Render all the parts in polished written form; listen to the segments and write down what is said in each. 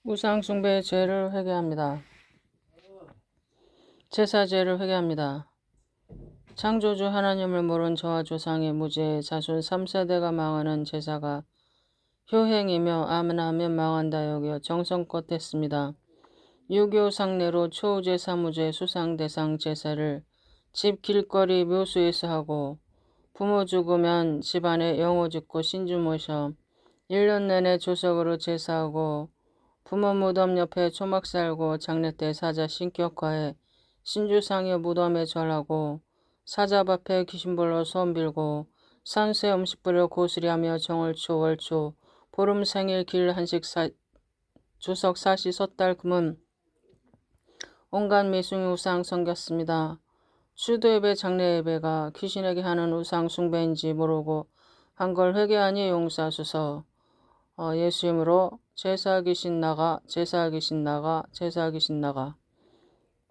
우상숭배의 죄를 회개합니다. 제사죄를 회개합니다. 창조주 하나님을 모른 저와 조상의 무죄의 자손 3세대가 망하는 제사가 효행이며 아무나하면 망한다 여겨 정성껏 했습니다. 유교 상례로 초제사 무죄 수상대상 제사를 집 길거리 묘수에서 하고 부모 죽으면 집안에 영호 짓고 신주 모셔 1년 내내 조석으로 제사하고 부모 무덤 옆에 초막 살고 장례 때 사자 신격화해 신주상여 무덤에 절하고 사자 밭에 귀신불러 소원 빌고 산새 음식 부려 고스리하며 정월초 월초 보름 생일 길 한식 주석 사시 섣달 금은 온갖 미숭이 우상 섬겼습니다. 추도 예배 장례 예배가 귀신에게 하는 우상 숭배인지 모르고 한 걸 회개하니 용서하소서. 예수 이름으로 제사 귀신 나가, 제사 귀신 나가, 제사 귀신 나가.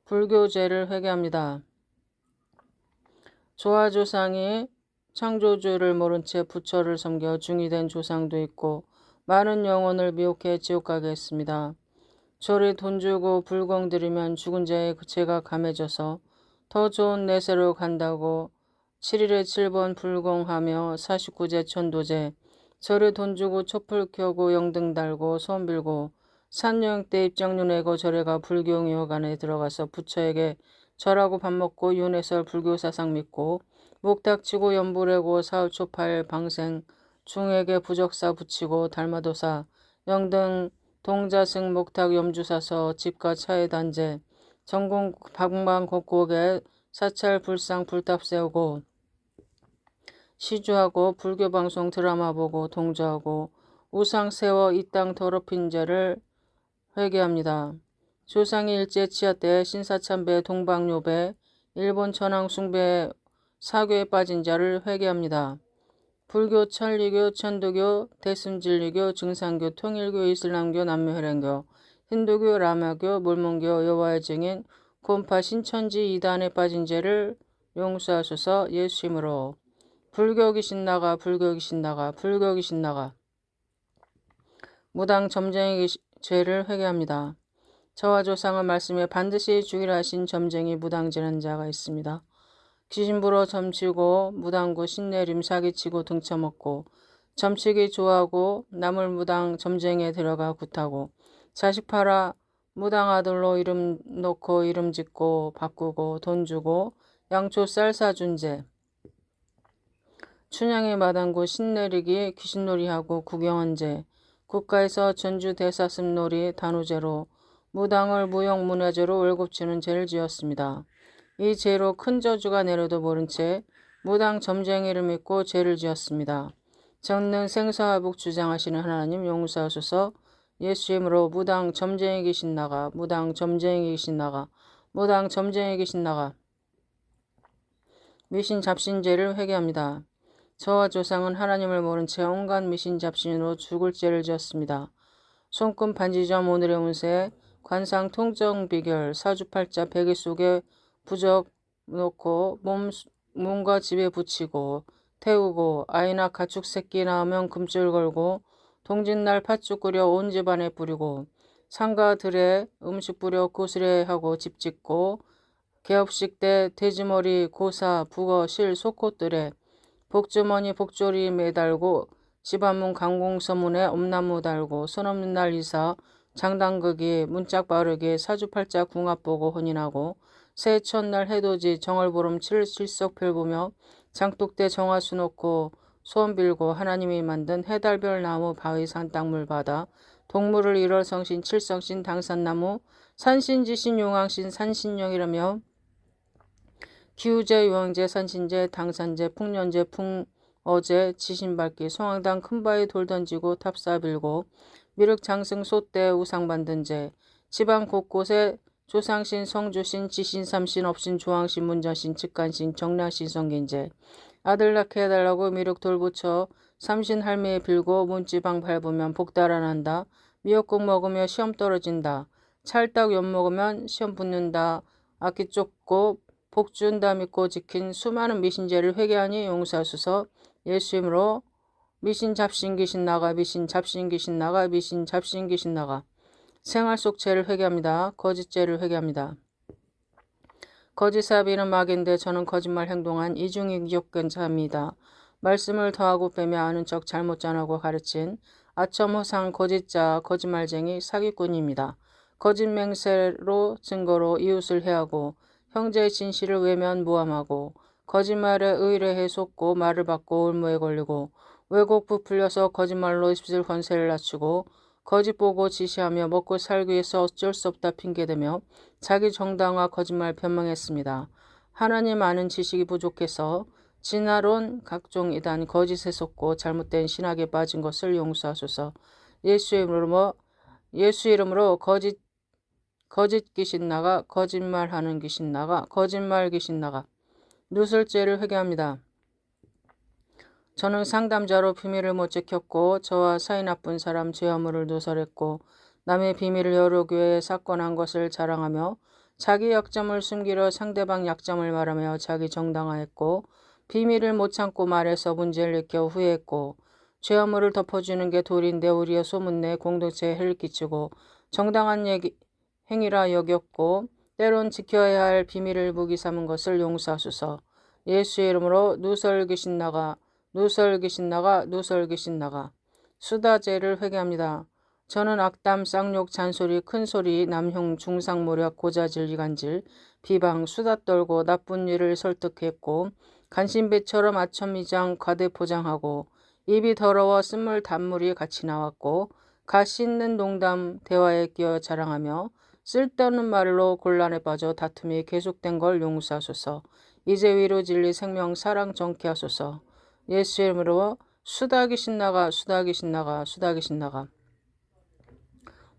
불교죄를 회개합니다. 조와 조상이 창조주를 모른 채 부처를 섬겨 중이 된 조상도 있고 많은 영혼을 미혹해 지옥 가게 했습니다. 절에 돈 주고 불공 들이면 죽은 자의 죄가 감해져서 더 좋은 내세로 간다고 7일에 7번 불공하며 49제 천도제 절에 돈 주고 촛불 켜고 영등 달고 소원 빌고 산여행 때 입장료 내고 절에 가 불교용역안에 들어가서 부처에게 절하고 밥 먹고 윤회설 불교 사상 믿고 목닥치고 연불하고 사흘초팔 방생 중에게 부적사 붙이고 달마도사 영등 동자승 목탁 염주사서 집과 차에 단제 전공 방방 곡곡에 사찰 불상 불탑 세우고 시주하고 불교방송 드라마 보고 동조하고 우상 세워 이 땅 더럽힌 죄를 회개합니다. 조상이 일제 치하 때 신사참배 동방요배 일본 천황숭배 사교에 빠진 자를 회개합니다. 불교, 천리교, 천도교, 대승진리교, 증산교, 통일교, 이슬람교, 남묘혈행교, 힌두교, 라마교, 몰몬교, 여호와의 증인, 곤파 신천지 이단에 빠진 죄를 용서하소서. 예수 이름으로. 불교 귀신 나가, 불교 귀신 나가, 불교 귀신 나가. 무당 점쟁이 죄를 회개합니다. 저와 조상의 말씀에 반드시 죽이라 하신 점쟁이 무당지는 자가 있습니다. 귀신 불어 점치고 무당구 신내림 사기치고 등쳐먹고 점치기 좋아하고 나물 무당 점쟁이에 들어가 굿하고 자식 팔아 무당 아들로 이름 놓고 이름 짓고 바꾸고 돈 주고 양초 쌀 사준 제 춘향의 마당구 신내리기 귀신놀이하고 구경한 제 국가에서 전주 대사슴놀이 단우제로 무당을 무용문화재로 월급주는 죄를 지었습니다. 이 죄로 큰 저주가 내려도 모른 채 무당 점쟁이를 믿고 죄를 지었습니다. 정능 생사화복 주장하시는 하나님 용서하소서. 예수 이름으로 무당 점쟁이 귀신 나가, 무당 점쟁이 귀신 나가, 무당 점쟁이 귀신 나가. 미신 잡신죄를 회개합니다. 저와 조상은 하나님을 모른 채 온갖 미신 잡신으로 죽을 죄를 지었습니다. 손금 반지점 오늘의 운세 관상 통정 비결 사주팔자 베개 속에 부적 놓고 몸과 집에 붙이고 태우고 아이나 가축 새끼 낳으면 금줄 걸고 동짓날 팥죽 끓여 온 집안에 뿌리고 상가 들에 음식 뿌려 고스레하고 집 짓고 개업식 때 돼지머리 고사 북어 실 속콧들에 복주머니 복조리 매달고 집안문 강공서문에 엄나무 달고 손 없는 날 이사 장당극이 문짝 바르게 사주팔자 궁합 보고 혼인하고 새해 첫날 해돋이 정월보름 7일 실석 펼보며 장독대 정화수 놓고 소원 빌고 하나님이 만든 해달별 나무 바위 산땅물 바다 동물을 1월 성신 7성신 당산나무 산신지신 용왕신 산신령이라며 기우제 유황제 산신제 당산제 풍년제 풍어제 지신밟기 송황당 큰바위 돌 던지고 탑사 빌고 미륵 장승 소대 우상 만든 제 지방 곳곳에 조상신 성주신 지신 삼신 업신 조항신 문전신 측간신 정량신 성긴제 아들 낳게 해달라고 미륵 돌 붙여 삼신 할매에 빌고 문지방 밟으면 복 달아난다. 미역국 먹으며 시험 떨어진다. 찰떡 엿 먹으면 시험 붙는다. 악기 쫓고 복 준다 믿고 지킨 수많은 미신죄를 회개하니 용서하소서. 예수 이름으로 미신 잡신 귀신 나가, 미신 잡신 귀신 나가, 미신 잡신 귀신 나가. 생활 속 죄를 회개합니다. 거짓 죄를 회개합니다. 거짓 사비는 마귀인데 저는 거짓말 행동한 이중인격자입니다. 말씀을 더하고 빼며 아는 척 잘못 전하고 가르친 아첨허상 거짓자 거짓말쟁이 사기꾼입니다. 거짓 맹세로 증거로 이웃을 해하고 형제의 진실을 외면 모함하고 거짓말에 의뢰해 속고 말을 받고 올무에 걸리고 왜곡 부풀려서 거짓말로 입술 권세를 낮추고 거짓 보고 지시하며 먹고 살기 위해서 어쩔 수 없다 핑계대며 자기 정당화 거짓말 변명했습니다. 하나님 아는 지식이 부족해서 진화론 각종 이단 거짓에 속고 잘못된 신학에 빠진 것을 용서하소서. 예수 이름으로 거짓 귀신 나가, 거짓말하는 귀신 나가, 거짓말 귀신 나가. 누설죄를 회개합니다. 저는 상담자로 비밀을 못 지켰고 저와 사이 나쁜 사람 죄 허물을 누설했고 남의 비밀을 여러 교회에 사건한 것을 자랑하며 자기 약점을 숨기려 상대방 약점을 말하며 자기 정당화했고 비밀을 못 참고 말해서 문제를 일으켜 후회했고 죄 허물을 덮어주는 게 도리인데 우리의 소문내 공동체에 해를 끼치고 정당한 행위라 여겼고 때론 지켜야 할 비밀을 무기 삼은 것을 용서하소서. 예수의 이름으로 누설 귀신 나가, 누설 귀신 나가, 누설 귀신 나가. 수다죄를 회개합니다. 저는 악담, 쌍욕, 잔소리, 큰소리, 남형, 중상모략, 고자질, 이간질, 비방, 수다 떨고 나쁜 일을 설득했고 간신배처럼 아첨미장, 과대포장하고 입이 더러워 쓴물 단물이 같이 나왔고 가시 있는 농담, 대화에 끼어 자랑하며 쓸데없는 말로 곤란에 빠져 다툼이 계속된 걸 용서하소서. 이제 위로 진리 생명 사랑 정케 하소서. 예수 이름으로 수다 귀신 나가, 수다 귀신 나가, 수다 귀신 나가.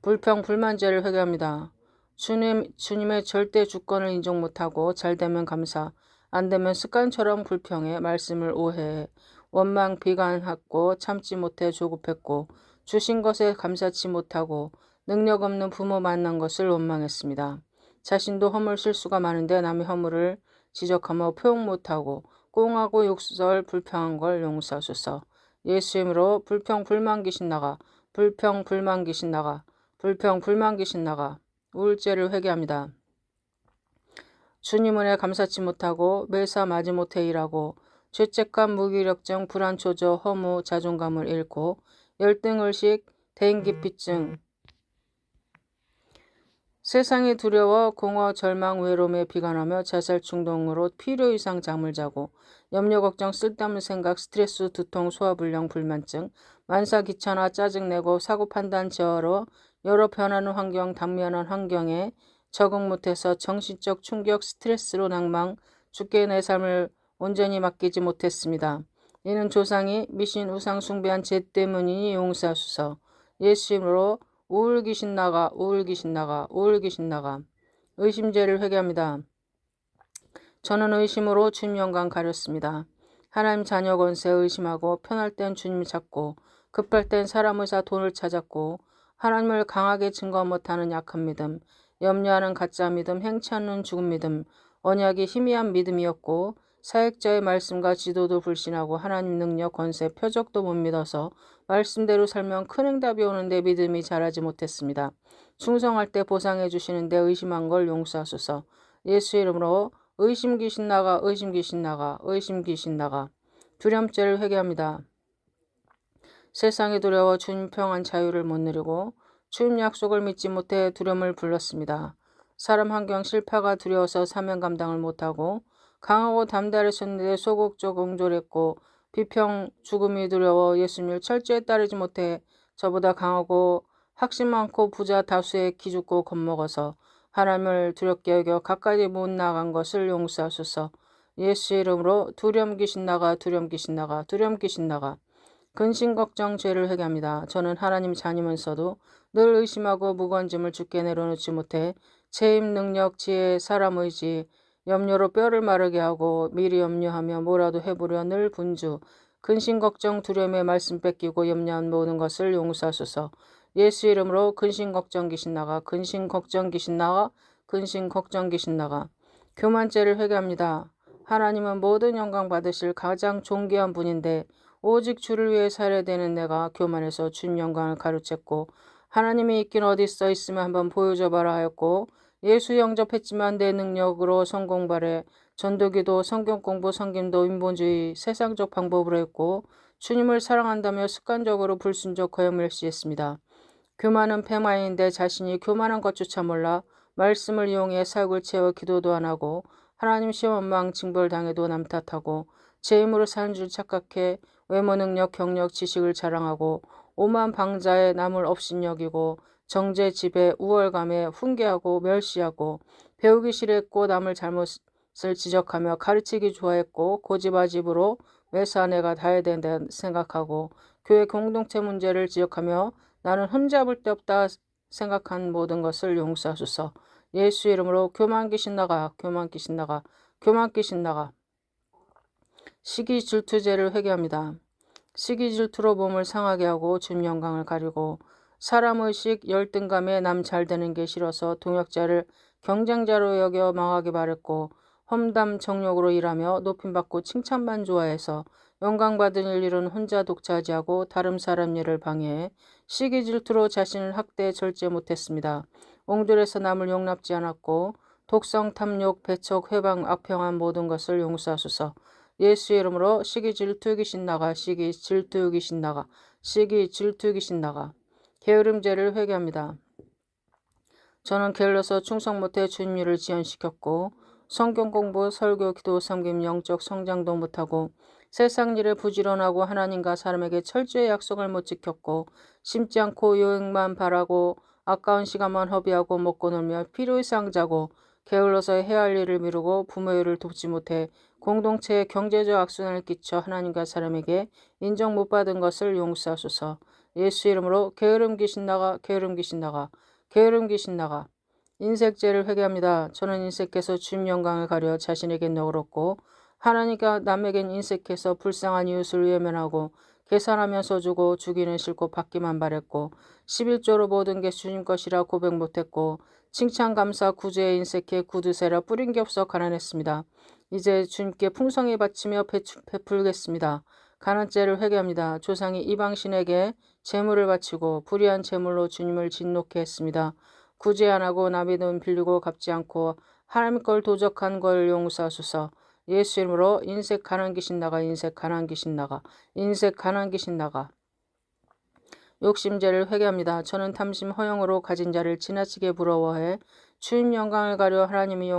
불평 불만죄를 회개합니다. 주님의 절대 주권을 인정 못하고 잘되면 감사, 안되면 습관처럼 불평해 말씀을 오해해 원망 비관하고 참지 못해 조급했고 주신 것에 감사치 못하고 능력 없는 부모 만난 것을 원망했습니다. 자신도 허물 실수가 많은데 남의 허물을 지적하며 포용 못하고 꽁하고 욕설 불평한 걸 용서하소서. 예수 이름으로 불평 불만 귀신 나가, 불평 불만 귀신 나가, 불평 불만 귀신 나가. 우울죄를 회개합니다. 주님 은혜 감사치 못하고 매사 마지못해 일하고 죄책감, 무기력증, 불안초조, 허무, 자존감을 잃고 열등의식, 대인기피증, 세상이 두려워 공허, 절망, 외로움에 비관하며 자살 충동으로 필요 이상 잠을 자고 염려, 걱정, 쓸데없는 생각, 스트레스, 두통, 소화불량, 불만증, 만사 귀찮아 짜증내고 사고 판단 저하로 여러 변하는 환경, 당면한 환경에 적응 못해서 정신적 충격, 스트레스로 낭망, 죽게 내 삶을 온전히 맡기지 못했습니다. 이는 조상이 미신 우상 숭배한 죄 때문이니 용서하소서. 예수 이름으로 우울 귀신 나가, 우울 귀신 나가, 우울 귀신 나가. 의심죄를 회개합니다. 저는 의심으로 주님 영광 가렸습니다. 하나님 자녀 권세 의심하고 편할 땐 주님 찾고 급할 땐 사람 의사 돈을 찾았고 하나님을 강하게 증거 못하는 약한 믿음, 염려하는 가짜 믿음, 행치 않는 죽은 믿음, 언약이 희미한 믿음이었고 사역자의 말씀과 지도도 불신하고 하나님 능력, 권세, 표적도 못 믿어서 말씀대로 살면 큰 응답이 오는데 믿음이 자라지 못했습니다. 충성할 때 보상해 주시는데 의심한 걸 용서하소서. 예수 이름으로 의심 귀신 나가, 의심 귀신 나가, 의심 귀신 나가. 두려움죄를 회개합니다. 세상이 두려워 주님 평안 자유를 못 누리고 주님 약속을 믿지 못해 두려움을 불렀습니다. 사람 환경 실패가 두려워서 사명 감당을 못하고 강하고 담대하셨는데 소극적 옹졸했고 비평 죽음이 두려워 예수님을 철저히 따르지 못해 저보다 강하고 학식 많고 부자 다수의 기죽고 겁먹어서 하나님을 두렵게 여겨 가까이 못 나간 것을 용서하소서. 예수 이름으로 두려움 귀신 나가, 두려움 귀신 나가, 두려움 귀신 나가. 근심 걱정 죄를 회개합니다. 저는 하나님 자녀면서도 늘 의심하고 무거운 짐을 주께 내려놓지 못해 책임, 능력, 지혜, 사람 의지, 염려로 뼈를 마르게 하고 미리 염려하며 뭐라도 해보려 늘 분주, 근심 걱정 두려움에 말씀 뺏기고 염려한 모든 것을 용서하소서. 예수 이름으로 근심 걱정 귀신 나가, 근심 걱정 귀신 나가, 근심 걱정 귀신 나가. 교만죄를 회개합니다. 하나님은 모든 영광 받으실 가장 존귀한 분인데 오직 주를 위해 살아야 되는 내가 교만해서 주님 영광을 가로챘고 하나님이 있긴 어디 써 있으면 한번 보여줘봐라 하였고 예수 영접했지만 내 능력으로 성공 발해 전도기도 성경 공부 성김도 인본주의 세상적 방법으로 했고 주님을 사랑한다며 습관적으로 불순적 거역멸시했습니다. 교만은 폐마인데 자신이 교만한 것조차 몰라 말씀을 이용해 사역을 채워 기도도 안 하고 하나님 시험망 징벌당해도 남 탓하고 제 힘으로 사는 줄 착각해 외모 능력 경력 지식을 자랑하고 오만 방자에 남을 업신여기고 정제 지배 우월감에 훈계하고 멸시하고 배우기 싫어했고 남을 잘못을 지적하며 가르치기 좋아했고 고집아집으로 매사 내가 다 해야 된다 생각하고 교회 공동체 문제를 지적하며 나는 흠잡을 데 없다 생각한 모든 것을 용서하소서. 예수 이름으로 교만 귀신 나가, 교만 귀신 나가, 교만 귀신 나가. 시기 질투죄를 회개합니다. 시기 질투로 몸을 상하게 하고 주님 영광을 가리고 사람의식 열등감에 남 잘되는 게 싫어서 동역자를 경쟁자로 여겨 망하게 바랬고 험담 정욕으로 일하며 높임받고 칭찬만 좋아해서 영광받은 일은 혼자 독차지하고 다른 사람 일을 방해해 시기 질투로 자신을 학대해 절제 못했습니다. 옹졸해서 남을 용납지 않았고 독성, 탐욕, 배척, 회방, 악평한 모든 것을 용서하소서. 예수 이름으로 시기 질투 귀신 나가, 시기 질투 귀신 나가, 시기 질투 귀신 나가. 게으름죄를 회개합니다. 저는 게을러서 충성 못해 주님 일을 지연시켰고 성경 공부, 설교, 기도, 섬김, 영적 성장도 못하고 세상 일에 부지런하고 하나님과 사람에게 철저히 약속을 못 지켰고 심지 않고 요행만 바라고 아까운 시간만 허비하고 먹고 놀며 필요 이상 자고 게을러서 해야 할 일을 미루고 부모의 일을 돕지 못해 공동체에 경제적 악순환을 끼쳐 하나님과 사람에게 인정 못 받은 것을 용서하소서. 예수 이름으로 게으름 귀신 나가, 게으름 귀신 나가, 게으름 귀신 나가. 인색죄를 회개합니다. 저는 인색해서 주님 영광을 가려 자신에게 너그럽고 하나님과 남에겐 인색해서 불쌍한 이웃을 외면하고 계산하면서 주고 주기는 싫고 받기만 바랬고 11조로 모든 게 주님 것이라 고백 못했고 칭찬 감사 구제에 인색해 구두쇠라 뿌린 게 없어 가난했습니다. 이제 주님께 풍성히 바치며 베풀겠습니다. 가난죄를 회개합니다. 조상이 이방신에게 재물을 바치고 불의한 재물로 주님을 진노케 했습니다. 구제 안 하고 남의 돈 빌리고 갚지 않고 하나님 걸 도적한 걸 용서하소서. 예수 이름으로 인색 가난 귀신 나가, 인색 가난 귀신 나가, 인색 가난 귀신 나가. 욕심죄를 회개합니다. 저는 탐심 허영으로 가진 자를 지나치게 부러워해 주님 영광을 가려 하나님이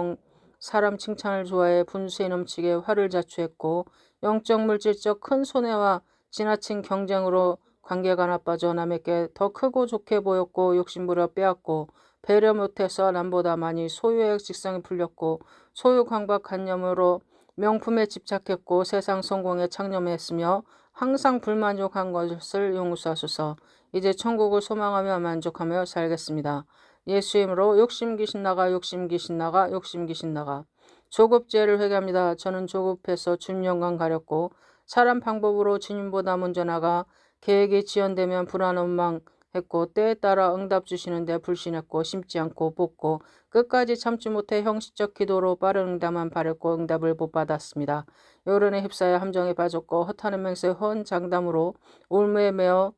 사람 칭찬을 좋아해 분수에 넘치게 화를 자초했고 영적 물질적 큰 손해와 지나친 경쟁으로 관계가 나빠져 남에게 더 크고 좋게 보였고 욕심부려 빼앗고 배려 못해서 남보다 많이 소유의 직성이 풀렸고 소유 강박관념으로 명품에 집착했고 세상 성공에 창념했으며 항상 불만족한 것을 용서하소서. 이제 천국을 소망하며 만족하며 살겠습니다. 예수 이름으로 욕심 귀신 나가, 욕심 귀신 나가, 욕심 귀신 나가. 조급죄를 회개합니다. 저는 조급해서 주님 영광 가렸고 사람 방법으로 주님보다 먼저 나가 계획이 지연되면 불안 원망했고 때에 따라 응답 주시는데 불신했고 심지 않고 뽑고 끝까지 참지 못해 형식적 기도로 빠른 응답만 바랬고 응답을 못 받았습니다. 여론에 휩싸여 함정에 빠졌고 허탄한 맹세에 헌 장담으로 올무에 매어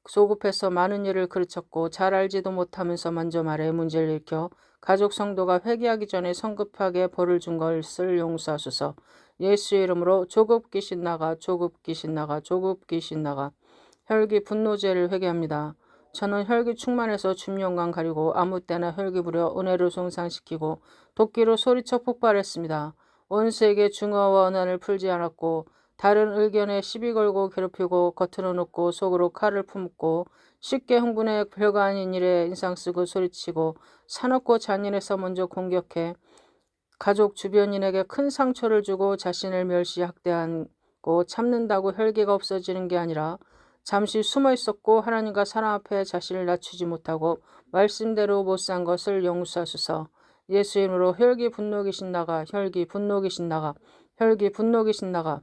소급해서 많은 일을 그르쳤고 잘 알지도 못하면서 먼저 말해 문제를 일으켜 가족 성도가 회개하기 전에 성급하게 벌을 준 것을 용서하소서. 예수 이름으로 조급 귀신 나가, 조급 귀신 나가, 조급 귀신 나가. 혈기 분노죄를 회개합니다. 저는 혈기 충만해서 주님 영광 가리고 아무 때나 혈기 부려 은혜를 손상시키고 도끼로 소리쳐 폭발했습니다. 원수에게 중화와 원한을 풀지 않았고 다른 의견에 시비 걸고 괴롭히고 겉으로 웃고 속으로 칼을 품고 쉽게 흥분해 별거 아닌 일에 인상 쓰고 소리치고 사납고 잔인해서 먼저 공격해 가족 주변인에게 큰 상처를 주고 자신을 멸시 학대하고 참는다고 혈기가 없어지는 게 아니라 잠시 숨어 있었고 하나님과 사람 앞에 자신을 낮추지 못하고 말씀대로 못 산 것을 용서하소서. 예수 이름으로 혈기 분노 귀신 나가, 혈기 분노 귀신 나가, 혈기 분노 귀신 나가.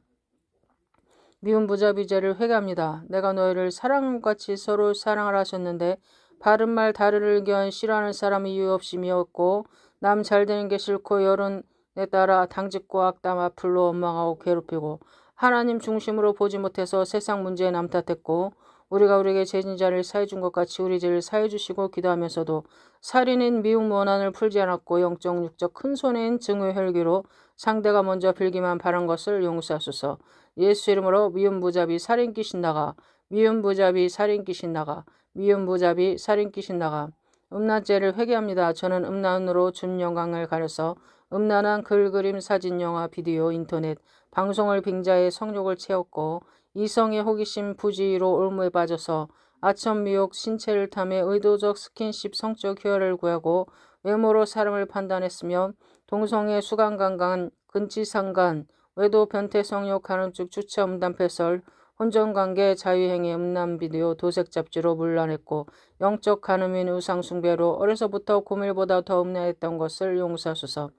미운 부자비제를 회개합니다. 내가 너희를 사랑같이 서로 사랑을 하셨는데 바른 말 다른 의견 싫어하는 사람이 이유 없이 미웠고 남 잘되는 게 싫고 여론에 따라 당짓고 악담 앞을로 원망하고 괴롭히고 하나님 중심으로 보지 못해서 세상 문제에 남 탓했고 우리가 우리에게 죄진 자를 사해 준 것 같이 우리 죄를 사해 주시고 기도하면서도 살인인 미움 원한을 풀지 않았고 영적 육적 큰 손해인 증오 혈기로 상대가 먼저 빌기만 바란 것을 용서하소서. 예수 이름으로 미움 부잡이 살인 귀신 나가. 미움 부잡이 살인 귀신 나가. 미움 부잡이 살인 귀신 나가. 음란죄를 회개합니다. 저는 음란으로 준 영광을 가려서 음란한 글, 그림, 사진, 영화, 비디오, 인터넷, 방송을 빙자해 성욕을 채웠고 이성의 호기심, 부지로 올무에 빠져서 아첨, 미혹, 신체를 탐해 의도적 스킨십, 성적 희열을 구하고 외모로 사람을 판단했으며 동성애, 수간강간, 근치상간, 외도, 변태, 성욕, 간음증, 주차, 음담패설, 혼전관계, 자유행위, 음란비디오, 도색잡지로 물러냈고 영적 간음인 우상숭배로 어려서부터 고밀보다 더 음란했던 것을 용서하소서.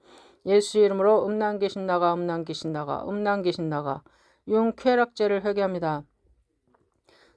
예수 이름으로 음란귀신 나가, 음란귀신 나가, 음란귀신 나가. 융쾌락죄를 회개합니다.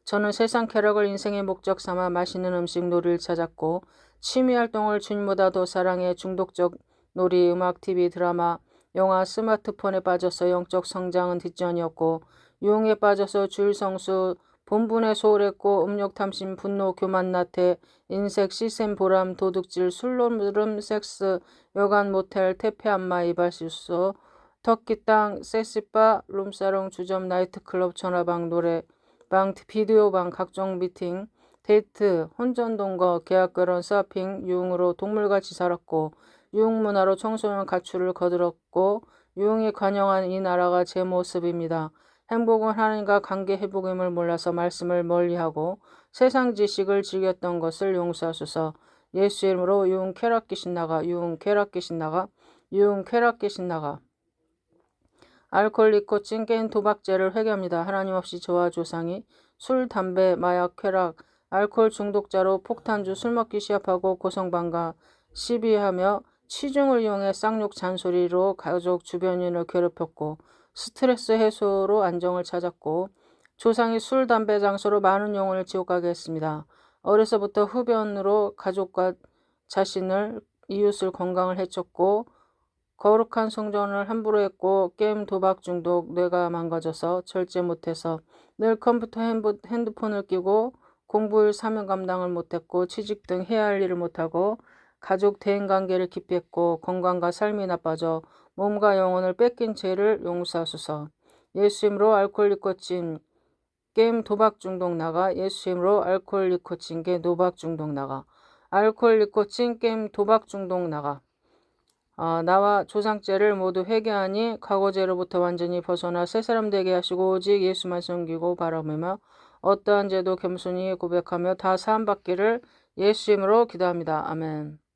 저는 세상 쾌락을 인생의 목적 삼아 맛있는 음식, 놀이를 찾았고 취미활동을 주님보다 더 사랑해 중독적 놀이, 음악, TV, 드라마, 영화, 스마트폰에 빠져서 영적 성장은 뒷전이었고 유흥에 빠져서 주일 성수, 본분에 소홀했고 음욕, 탐심, 분노, 교만, 나태, 인색, 시샘, 보람, 도둑질, 술노름, 섹스, 여간, 모텔, 태페, 안마, 이발실소, 터키 땅, 섹시바, 룸사롱, 주점, 나이트클럽, 전화방, 노래방, 비디오방, 각종 미팅, 데이트, 혼전동거, 계약, 결혼, 서핑, 유흥으로 동물같이 살았고 유흥문화로 청소년 가출을 거들었고 유흥이 관영한 이 나라가 제 모습입니다. 행복은 하나님과 관계 회복임을 몰라서 말씀을 멀리하고 세상 지식을 즐겼던 것을 용서하소서. 예수 이름으로 유흥 쾌락 귀신 나가, 유흥 쾌락 귀신 나가, 유흥 쾌락 귀신 나가. 알코올, 니코틴, 게임, 도박죄를 회개합니다. 하나님 없이 저와 조상이 술, 담배, 마약, 쾌락, 알코올 중독자로 폭탄주, 술 먹기 시합하고 고성방가 시비하며 치중을 이용해 쌍욕 잔소리로 가족 주변인을 괴롭혔고 스트레스 해소로 안정을 찾았고 조상이 술, 담배 장소로 많은 영혼을 지옥 가게 했습니다. 어려서부터 흡연으로 가족과 자신을, 이웃을 건강을 해쳤고 거룩한 성전을 함부로 했고 게임, 도박 중독, 뇌가 망가져서 절제 못해서 늘 컴퓨터, 핸드폰을 끼고 공부일 사명 감당을 못했고 취직 등 해야 할 일을 못하고 가족 대인관계를 기피했고 건강과 삶이 나빠져 몸과 영혼을 뺏긴 죄를 용서하소서. 예수 이름으로 알코올, 니코틴, 게임, 도박 중독 나가. 예수 이름으로 알코올, 니코틴, 게임, 도박 중독 나가. 알코올, 니코틴, 게임, 도박 중독 나가. 나와 조상죄를 모두 회개하니 과거죄로부터 완전히 벗어나 새 사람 되게 하시고 오직 예수만 섬기고 바라보며 어떠한 죄도 겸손히 고백하며 다 사함받기를 예수 이름으로 기도합니다. 아멘.